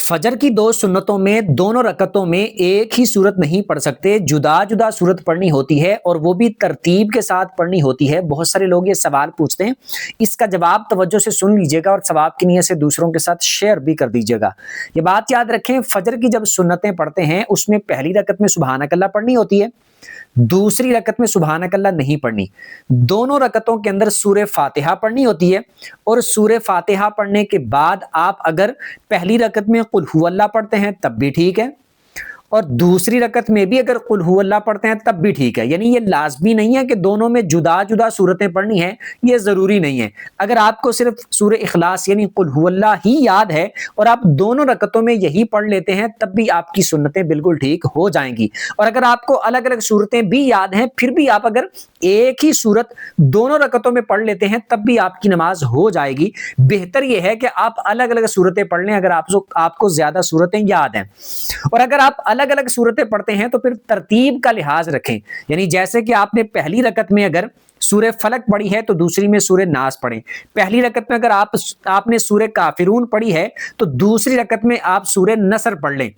फजर की दो सुन्नतों में दोनों रकतों में एक ही सूरत नहीं पढ़ सकते, जुदा जुदा सूरत पढ़नी होती है और वो भी तरतीब के साथ पढ़नी होती है। बहुत सारे लोग ये सवाल पूछते हैं, इसका जवाब तवज्जो से सुन लीजिएगा और सवाब की नीयत से दूसरों के साथ शेयर भी कर दीजिएगा। ये बात याद रखें, फजर की जब सुन्नतें पढ़ते हैं उसमें पहली रकत में सुबहानक अल्लाह पढ़नी होती है, दूसरी रकत में सुबहानक अल्लाह नहीं पढ़नी। दोनों रकतों के अंदर सूरे फातिहा पढ़नी होती है और सूरे फातिहा पढ़ने के बाद आप अगर पहली रकत में कुल हु अल्लाह पढ़ते हैं तब भी ठीक है, और दूसरी रकत में भी अगर कुल हु अल्लाह पढ़ते हैं तब भी ठीक है। यानी ये लाजमी नहीं है कि दोनों में जुदा जुदा सूरतें पढ़नी है, ये जरूरी नहीं है। अगर आपको सिर्फ सूरे इखलास यानी कुल हु अल्लाह ही याद है और आप दोनों रकतों में यही पढ़ लेते हैं तब भी आपकी सुन्नतें बिल्कुल ठीक हो जाएंगी। और अगर आपको अलग अलग सूरतें भी याद हैं फिर भी आप अगर एक ही सूरत दोनों रकतों में पढ़ लेते हैं तब भी आपकी नमाज हो जाएगी। बेहतर यह है कि आप अलग अलग सूरतें पढ़ लें अगर आपको ज्यादा सूरतें याद हैं। और अगर आप अलग अलग सूरतें पढ़ते हैं तो फिर तरतीब का लिहाज रखें। यानी जैसे कि आपने पहली रकत में अगर सूरे फलक पढ़ी है तो दूसरी में सूरे नास पढ़ें। पहली रकत में अगर आपने सूरे काफिरून पढ़ी है तो दूसरी रकत में आप सूरे नसर पढ़ लें।